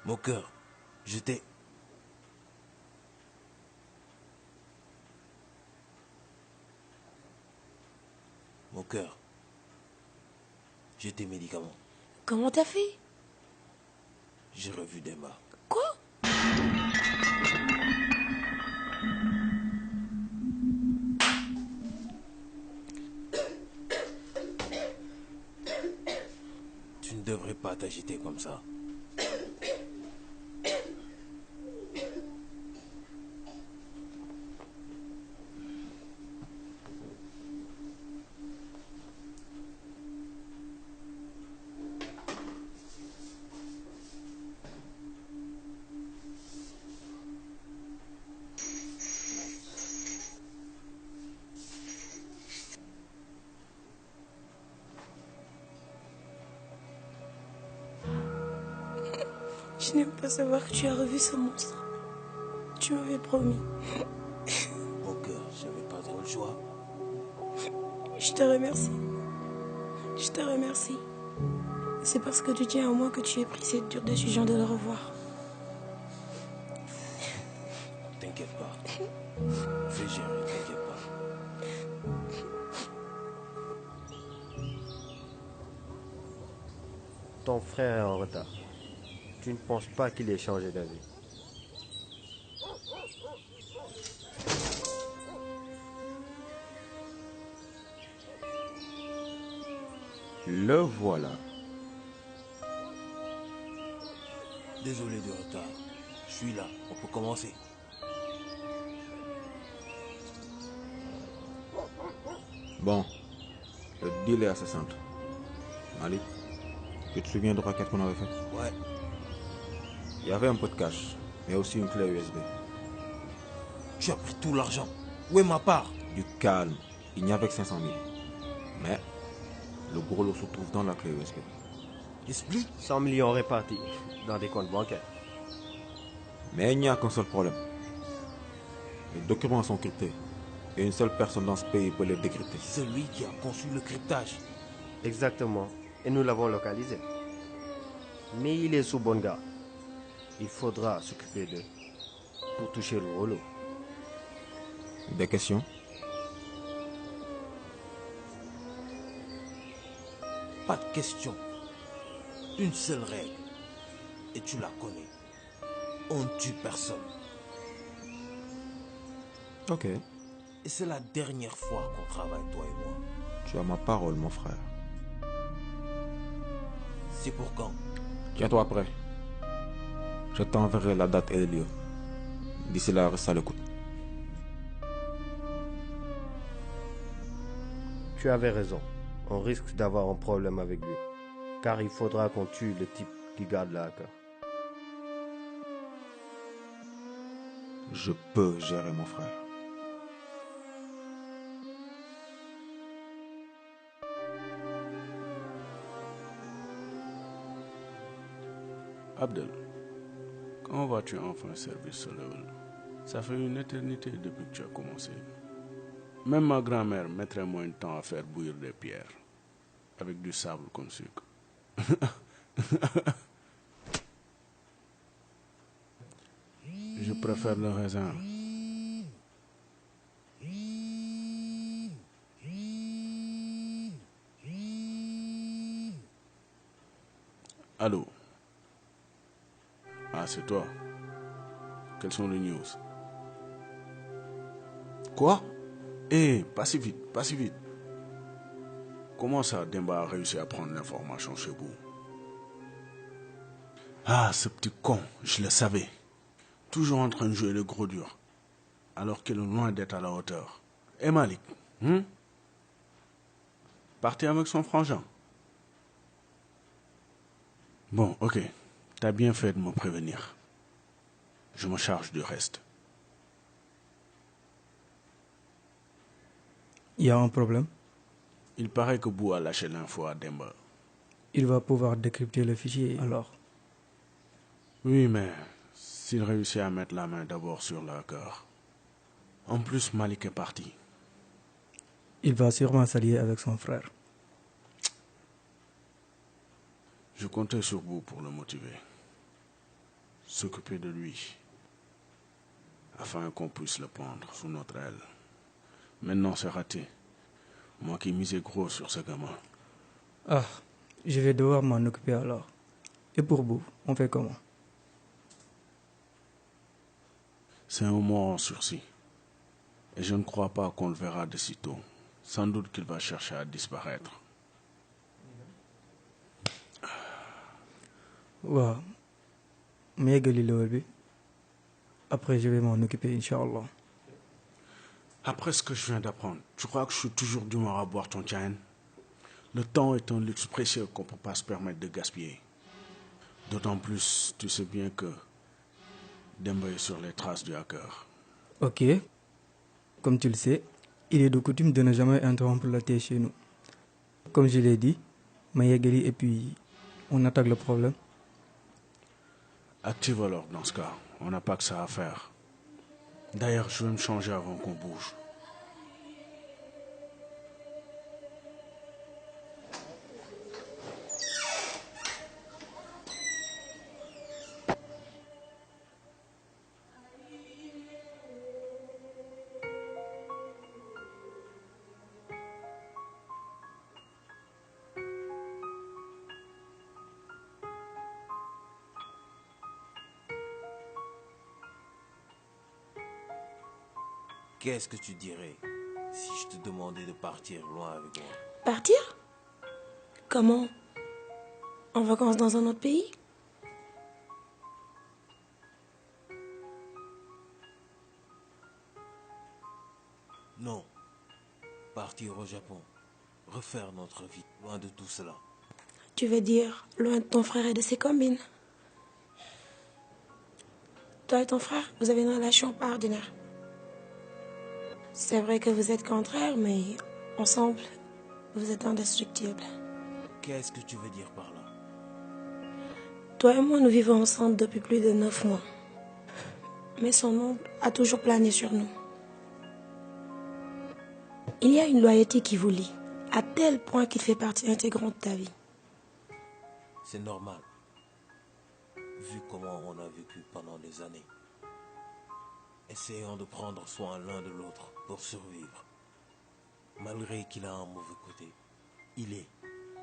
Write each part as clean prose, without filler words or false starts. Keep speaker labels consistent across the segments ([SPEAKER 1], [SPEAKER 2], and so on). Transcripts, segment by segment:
[SPEAKER 1] Mon cœur, je t'ai... Mon cœur, j'ai tes médicaments.
[SPEAKER 2] Comment t'as fait?
[SPEAKER 1] J'ai revu Demba.
[SPEAKER 2] Quoi?
[SPEAKER 1] Tu ne devrais pas t'agiter comme ça.
[SPEAKER 2] Je n'aime pas savoir que tu as revu ce monstre. Tu m'avais promis.
[SPEAKER 1] Mon cœur, j'avais pas trop le choix.
[SPEAKER 2] Je te remercie. Je te remercie. C'est parce que tu tiens à moi que tu as pris cette dure décision de le revoir.
[SPEAKER 1] T'inquiète pas. Je vais gérer, t'inquiète pas.
[SPEAKER 3] Ton frère est en retard. Tu ne penses pas qu'il ait changé d'avis?
[SPEAKER 4] Le voilà.
[SPEAKER 1] Désolé du retard. Je suis là, on peut commencer.
[SPEAKER 4] Bon, le deal est assez simple. Malik, tu te souviens de la raquette qu'on avait faite?
[SPEAKER 1] Ouais,
[SPEAKER 4] Il y avait un peu de cash, mais aussi une clé USB.
[SPEAKER 1] tu as pris tout l'argent. Où est ma part?
[SPEAKER 4] Du calme, il n'y avait que 500 000. Mais le gros lot se trouve dans la clé USB.
[SPEAKER 1] Explique.
[SPEAKER 3] 100 millions répartis dans des comptes bancaires.
[SPEAKER 4] Mais il n'y a qu'un seul problème. Les documents sont cryptés. Et une seule personne dans ce pays peut les décrypter.
[SPEAKER 1] Celui qui a conçu le cryptage.
[SPEAKER 3] Exactement. Et nous l'avons localisé. Mais il est sous bonne garde. Il faudra s'occuper d'eux pour toucher le rouleau.
[SPEAKER 4] Des questions?
[SPEAKER 1] Pas de question. Une seule règle. Et tu la connais. On ne tue personne.
[SPEAKER 4] Ok.
[SPEAKER 1] Et c'est la dernière fois qu'on travaille, toi et moi.
[SPEAKER 4] Tu as ma parole, mon frère.
[SPEAKER 1] C'est pour quand?
[SPEAKER 4] Tiens-toi prêt. Je t'enverrai la date et le lieu. D'ici là, reste à l'écoute.
[SPEAKER 3] Tu avais raison. On risque d'avoir un problème avec lui. Car il faudra qu'on tue le type qui garde le hacker.
[SPEAKER 4] Je peux gérer, mon frère.
[SPEAKER 5] Abdel, quand vas-tu enfin servir ce level? Ça fait une éternité depuis que tu as commencé. Même ma grand-mère mettrait moins de temps à faire bouillir des pierres, avec du sable comme sucre. Je préfère le raisin. Allô? Ah, c'est toi. Quelles sont les news? Quoi? Eh, pas si vite, pas si vite. Comment ça, Demba a réussi à prendre l'information chez vous? Ah, ce petit con, je le savais. Toujours en train de jouer le gros dur, alors qu'il est loin d'être à la hauteur. Et Malik, Parti avec son frangin. Bon, ok. T'as bien fait de me prévenir. Je me charge du reste.
[SPEAKER 6] Il y a un problème.
[SPEAKER 5] Il paraît que Bou a lâché l'info à Demba.
[SPEAKER 6] Il va pouvoir décrypter le fichier alors.
[SPEAKER 5] Oui, mais s'il réussit à mettre la main d'abord sur le hacker. En plus, Malik est parti.
[SPEAKER 6] Il va sûrement s'allier avec son frère.
[SPEAKER 5] Je comptais sur vous pour le motiver. s'occuper de lui, afin qu'on puisse le prendre sous notre aile. Maintenant, c'est raté. Moi qui misais gros sur ce gamin.
[SPEAKER 6] Ah, je vais devoir m'en occuper alors. Et pour vous, on fait comment?
[SPEAKER 5] C'est un mort en sursis. Et je ne crois pas qu'on le verra de sitôt. Sans doute qu'il va chercher à disparaître.
[SPEAKER 6] Waaw, ma yeggali lool bi. Après, je vais m'en occuper, Inch'Allah.
[SPEAKER 5] Après ce que je viens d'apprendre, tu crois que je suis toujours d'humeur à boire ton tien? Le temps est un luxe précieux qu'on ne peut pas se permettre de gaspiller. D'autant plus, tu sais bien que Demba est sur les traces du hacker.
[SPEAKER 6] Ok. Comme tu le sais, il est de coutume de ne jamais interrompre la thé chez nous. Comme je l'ai dit, ma yeggali et puis on attaque le problème.
[SPEAKER 5] Active alors dans ce cas, on n'a pas que ça à faire. D'ailleurs, je vais me changer avant qu'on bouge.
[SPEAKER 1] Qu'est-ce que tu dirais si je te demandais de partir loin avec moi?
[SPEAKER 2] Partir? Comment? En vacances dans un autre pays?
[SPEAKER 1] Non. Partir au Japon. Refaire notre vie loin de tout cela.
[SPEAKER 2] Tu veux dire loin de ton frère et de ses combines? Toi et ton frère, vous avez une relation pas ordinaire. C'est vrai que vous êtes contraires, mais ensemble, vous êtes indestructibles.
[SPEAKER 1] Qu'est-ce que tu veux dire par là?
[SPEAKER 2] Toi et moi, nous vivons ensemble depuis plus de 9 mois. Mais son ombre a toujours plané sur nous. Il y a une loyauté qui vous lie, à tel point qu'il fait partie intégrante de ta vie.
[SPEAKER 1] C'est normal. Vu comment on a vécu pendant des années. Essayons de prendre soin l'un de l'autre pour survivre. Malgré qu'il a un mauvais côté, il est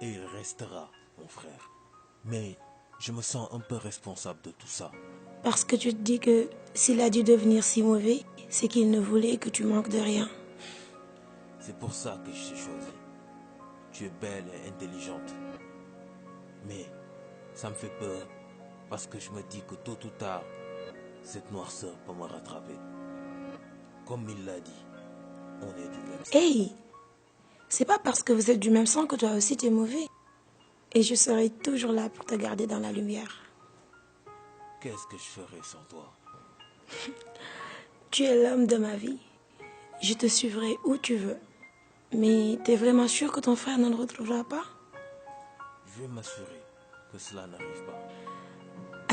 [SPEAKER 1] et il restera mon frère. Mais je me sens un peu responsable de tout ça.
[SPEAKER 2] Parce que tu te dis que s'il a dû devenir si mauvais, c'est qu'il ne voulait que tu manques de rien.
[SPEAKER 1] C'est pour ça que je t'ai choisi. Tu es belle et intelligente. Mais ça me fait peur parce que je me dis que tôt ou tard, cette noirceur peut me rattraper. Comme il l'a dit, on est du même sang.
[SPEAKER 2] Hey! C'est pas parce que vous êtes du même sang que toi aussi t'es mauvais. Et je serai toujours là pour te garder dans la lumière.
[SPEAKER 1] Qu'est-ce que je ferais sans toi?
[SPEAKER 2] Tu es l'homme de ma vie. Je te suivrai où tu veux. Mais t'es vraiment sûr que ton frère ne le retrouvera pas?
[SPEAKER 1] Je vais m'assurer que cela n'arrive pas.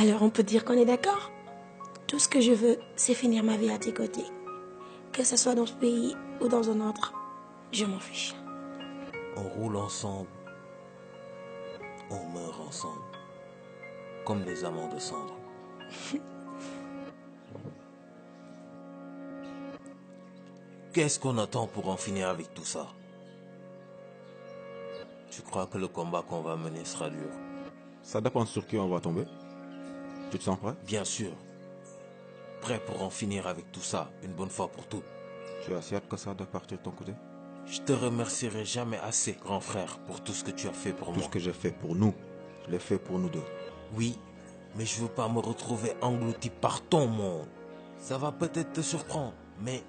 [SPEAKER 2] Alors on peut dire qu'on est d'accord? Tout ce que je veux, c'est finir ma vie à tes côtés. Que ce soit dans ce pays ou dans un autre, je m'en fiche.
[SPEAKER 1] On roule ensemble. On meurt ensemble. Comme les amants de cendre. Qu'est-ce qu'on attend pour en finir avec tout ça? Tu crois que le combat qu'on va mener sera dur?
[SPEAKER 4] Ça dépend sur qui on va tomber. Tu te sens prêt?
[SPEAKER 1] Bien sûr. Prêt pour en finir avec tout ça, une bonne fois pour toutes.
[SPEAKER 4] Tu as si hâte que ça de partir de ton côté?
[SPEAKER 1] Je te remercierai jamais assez, grand frère, pour tout ce que tu as fait pour
[SPEAKER 4] Tout
[SPEAKER 1] moi.
[SPEAKER 4] ce que j'ai fait pour nous, je l'ai fait pour nous deux.
[SPEAKER 1] Oui, mais je veux pas me retrouver englouti par ton monde. Ça va peut-être te surprendre, mais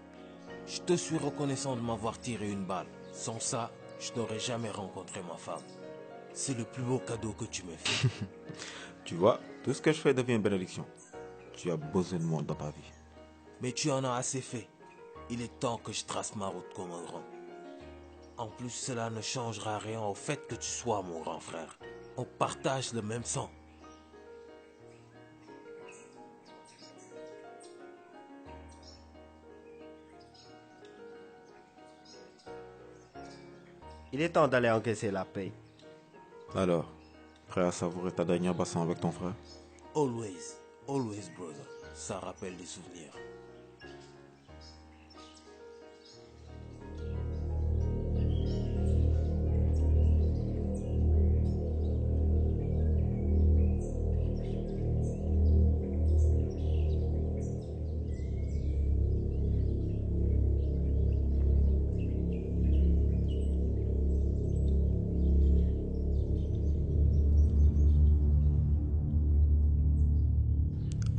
[SPEAKER 1] je te suis reconnaissant de m'avoir tiré une balle. Sans ça, je n'aurais jamais rencontré ma femme. C'est le plus beau cadeau que tu m'aies fait.
[SPEAKER 4] Tu vois, tout ce que je fais devient une bénédiction. Tu as besoin de moi dans ta vie.
[SPEAKER 1] Mais tu en as assez fait. Il est temps que je trace ma route comme un grand. En plus, cela ne changera rien au fait que tu sois mon grand frère. On partage le même sang.
[SPEAKER 3] Il est temps d'aller encaisser la paye.
[SPEAKER 4] Alors, prêt à savourer ta dernière bassin avec ton frère?
[SPEAKER 1] Always. Always brother, ça rappelle des souvenirs.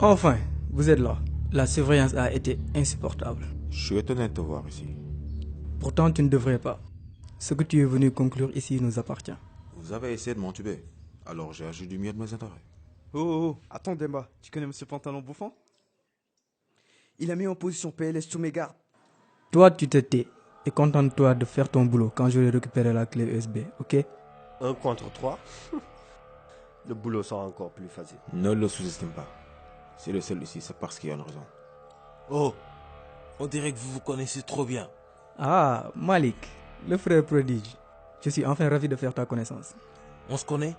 [SPEAKER 6] Enfin, vous êtes là. La surveillance a été insupportable.
[SPEAKER 4] Je suis étonné de te voir ici.
[SPEAKER 6] Pourtant, tu ne devrais pas. Ce que tu es venu conclure ici nous appartient.
[SPEAKER 4] Vous avez essayé de m'entuber. Alors j'ai agi du mieux de mes intérêts.
[SPEAKER 7] Oh, attends Demba, tu connais Monsieur Pantalon Bouffant? Il a mis en position PLS sous mes gardes.
[SPEAKER 6] Toi, tu te tais et contente-toi de faire ton boulot quand je vais récupérer la clé USB, ok?
[SPEAKER 3] 1 contre 3. Le boulot sera encore plus facile.
[SPEAKER 4] Ne le sous-estime pas. S'il est seul ici, c'est parce qu'il y a une raison.
[SPEAKER 1] Oh, on dirait que vous vous connaissez trop bien.
[SPEAKER 6] Ah, Malik, le frère prodige. Je suis enfin ravi de faire ta connaissance.
[SPEAKER 1] On se connaît?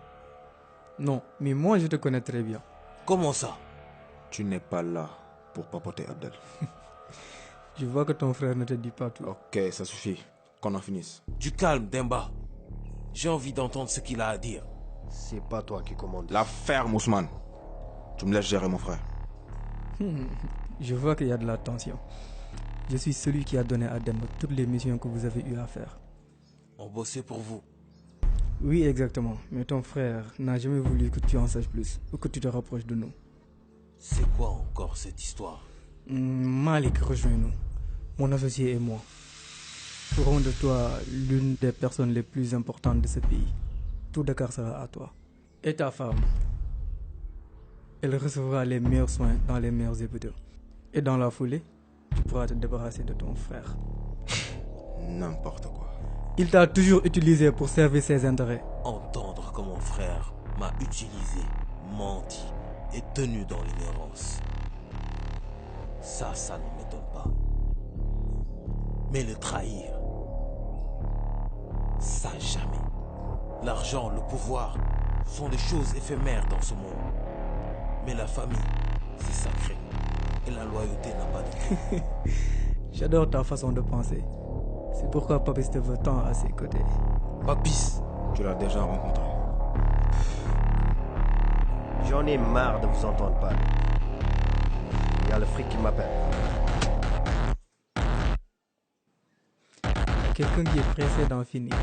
[SPEAKER 6] Non, mais moi je te connais très bien.
[SPEAKER 1] Comment ça?
[SPEAKER 4] Tu n'es pas là pour papoter Abdel.
[SPEAKER 6] Je vois que ton frère ne te dit pas tout.
[SPEAKER 4] Ok, ça suffit. Qu'on en finisse.
[SPEAKER 1] Du calme, Demba. J'ai envie d'entendre ce qu'il a à dire.
[SPEAKER 3] C'est pas toi qui commandes.
[SPEAKER 4] La ferme, Ousmane. Tu me laisses gérer mon frère.
[SPEAKER 6] Je vois qu'il y a de la tension. Je suis celui qui a donné à Demba toutes les missions que vous avez eu à faire.
[SPEAKER 1] On bossait pour vous.
[SPEAKER 6] Oui, exactement. Mais ton frère n'a jamais voulu que tu en saches plus ou que tu te rapproches de nous.
[SPEAKER 1] C'est quoi encore cette histoire?
[SPEAKER 6] Malik, rejoins-nous. Mon associé et moi ferons de toi l'une des personnes les plus importantes de ce pays. Tout Dakar sera à toi. Et ta femme. Elle recevra les meilleurs soins dans les meilleurs hôpitaux. Et dans la foulée, tu pourras te débarrasser de ton frère.
[SPEAKER 4] N'importe quoi.
[SPEAKER 6] Il t'a toujours utilisé pour servir ses intérêts.
[SPEAKER 1] Entendre que mon frère m'a utilisé, menti et tenu dans l'ignorance. Ça ne m'étonne pas. Mais le trahir, ça jamais. L'argent, le pouvoir sont des choses éphémères dans ce monde. Mais la famille, c'est sacré. Et la loyauté n'a pas de prix.
[SPEAKER 6] J'adore ta façon de penser. C'est pourquoi Papis te veut tant à ses côtés.
[SPEAKER 1] Papis,
[SPEAKER 4] Tu l'as déjà rencontré.
[SPEAKER 3] J'en ai marre de vous entendre parler. Il y a le fric qui m'appelle.
[SPEAKER 6] Quelqu'un qui est pressé d'en finir.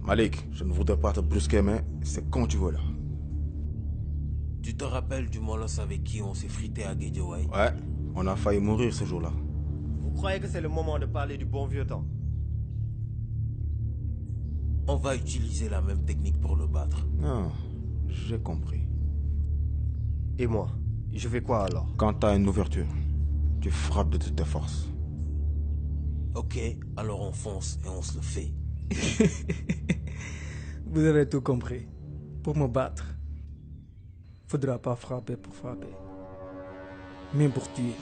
[SPEAKER 4] Malik, je ne voudrais pas te brusquer, mais c'est quand tu veux là.
[SPEAKER 1] tu te rappelles du molosse avec qui on s'est frité à Guédiawaye?
[SPEAKER 4] Ouais, on a failli mourir ce jour-là.
[SPEAKER 3] Vous croyez que c'est le moment de parler du bon vieux temps?
[SPEAKER 1] On va utiliser la même technique pour le battre.
[SPEAKER 4] Ah, j'ai compris.
[SPEAKER 3] Et moi, je fais quoi alors?
[SPEAKER 4] Quand t'as une ouverture, tu frappes de toutes tes forces.
[SPEAKER 1] Ok, alors on fonce et on se le fait.
[SPEAKER 6] Vous avez tout compris. Pour me battre, faudra pas frapper pour frapper, mais pour tuer.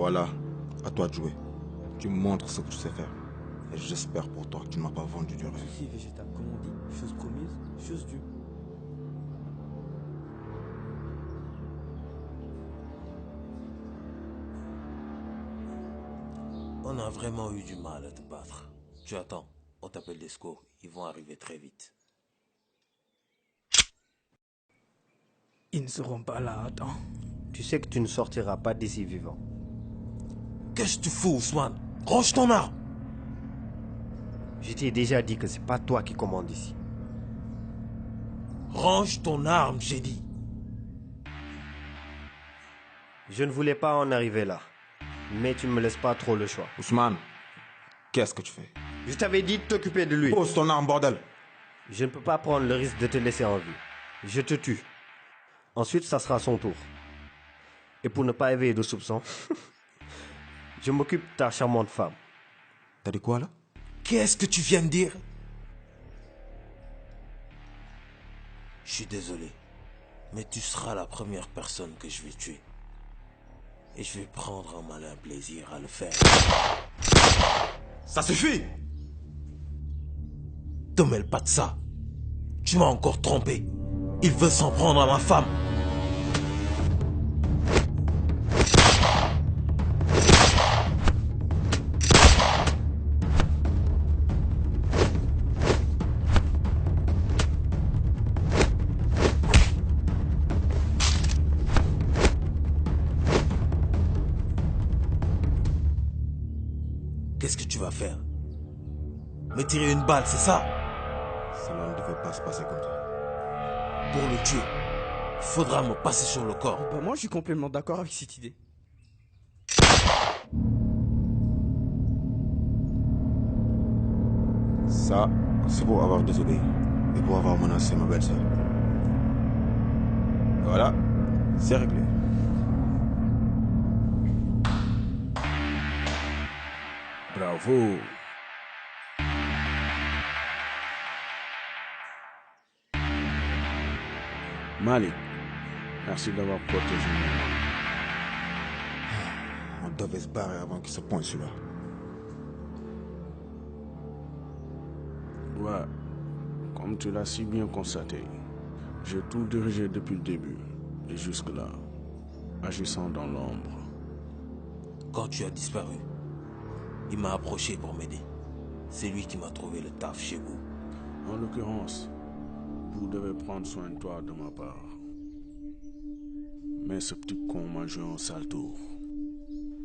[SPEAKER 4] Voilà, à toi de jouer. Tu me montres ce que tu sais faire. Et j'espère pour toi que tu ne m'as pas vendu du rêve.
[SPEAKER 6] Ceci est végétal, comme on dit, chose promise, chose due.
[SPEAKER 1] On a vraiment eu du mal à te battre. Tu attends, on t'appelle des secours. Ils vont arriver très vite.
[SPEAKER 6] Ils ne seront pas là à temps.
[SPEAKER 3] Tu sais que tu ne sortiras pas d'ici vivant.
[SPEAKER 1] Qu'est-ce que tu fous, Ousmane? Range ton arme!
[SPEAKER 3] Je t'ai déjà dit que c'est pas toi qui commandes ici.
[SPEAKER 1] Range ton arme, j'ai dit.
[SPEAKER 3] Je ne voulais pas en arriver là. Mais tu ne me laisses pas trop le choix.
[SPEAKER 4] Ousmane, qu'est-ce que tu fais?
[SPEAKER 3] Je t'avais dit de t'occuper de lui.
[SPEAKER 4] Pose ton arme, bordel!
[SPEAKER 3] Je ne peux pas prendre le risque de te laisser en vie. Je te tue. Ensuite, ça sera son tour. Et pour ne pas éveiller de soupçons, je m'occupe de ta charmante femme.
[SPEAKER 4] T'as dit quoi là?
[SPEAKER 1] Qu'est-ce que tu viens de dire? Je suis désolé, mais tu seras la première personne que je vais tuer. Et je vais prendre un malin plaisir à le faire.
[SPEAKER 4] Ça suffit!
[SPEAKER 1] Te mêle pas de ça. Tu m'as encore trompé. Il veut s'en prendre à ma femme. Qu'est-ce que tu vas faire? Me tirer une balle, c'est ça?
[SPEAKER 4] Cela ne devait pas se passer comme ça.
[SPEAKER 1] Pour le tuer, il faudra me passer sur le corps.
[SPEAKER 7] Bah moi je suis complètement d'accord avec cette idée.
[SPEAKER 4] Ça, c'est pour avoir désobéi. Et pour avoir menacé ma belle-sœur. Voilà, c'est réglé.
[SPEAKER 5] Bravo. Malik, merci d'avoir protégé moi.
[SPEAKER 4] On devait se barrer avant qu'il se pointe celui-là.
[SPEAKER 5] Ouais, comme tu l'as si bien constaté, j'ai tout dirigé depuis le début et jusque-là, agissant dans l'ombre.
[SPEAKER 1] Quand tu as disparu, il m'a approché pour m'aider. C'est lui qui m'a trouvé le taf chez vous.
[SPEAKER 5] En l'occurrence, vous devez prendre soin de toi de ma part. Mais ce petit con m'a joué un sale tour.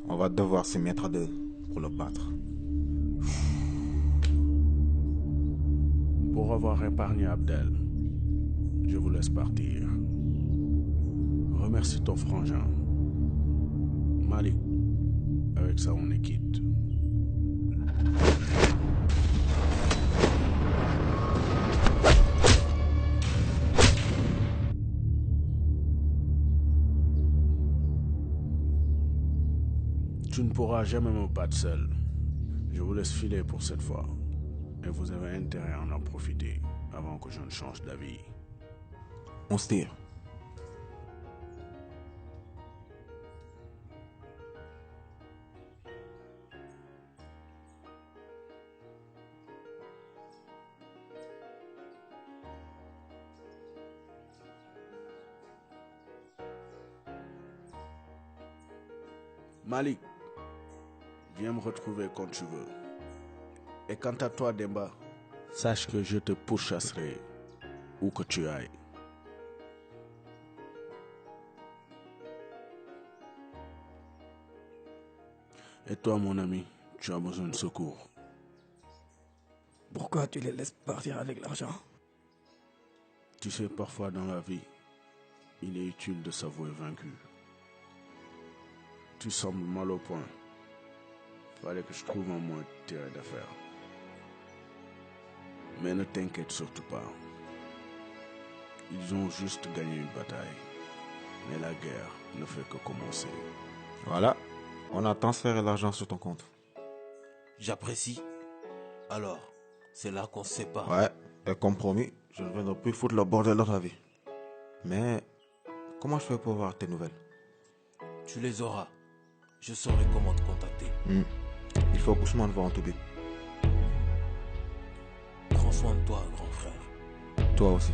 [SPEAKER 4] On va devoir s'y mettre à deux pour le battre.
[SPEAKER 5] Pour avoir épargné Abdel, je vous laisse partir. Remercie ton frangin. Malik, avec ça on est quitte. Tu ne pourras jamais me battre seul. Je vous laisse filer pour cette fois. Et vous avez intérêt à en profiter avant que je ne change d'avis.
[SPEAKER 4] On se tire.
[SPEAKER 5] Malik, viens me retrouver quand tu veux. Et quant à toi, Demba, sache que je te pourchasserai où que tu ailles. Et toi, mon ami, tu as besoin de secours.
[SPEAKER 6] Pourquoi tu les laisses partir avec l'argent?
[SPEAKER 5] Tu sais, parfois dans la vie, il est utile de s'avouer vaincu. Tu sembles mal au point. Fallait que je trouve un moyen de tirer d'affaire. Mais ne t'inquiète surtout pas. Ils ont juste gagné une bataille. Mais la guerre ne fait que commencer.
[SPEAKER 4] Voilà, on a transféré l'argent sur ton compte.
[SPEAKER 1] J'apprécie. Alors, c'est là qu'on se sépare.
[SPEAKER 4] Ouais, et comme promis, je ne viendrai plus foutre le bordel dans ta vie. Mais, comment je fais pour avoir tes nouvelles?
[SPEAKER 1] Tu les auras. je saurai comment te contacter.
[SPEAKER 4] Il faut qu'Ousmane voie en tout but.
[SPEAKER 1] Prends soin de toi, grand frère.
[SPEAKER 4] Toi aussi.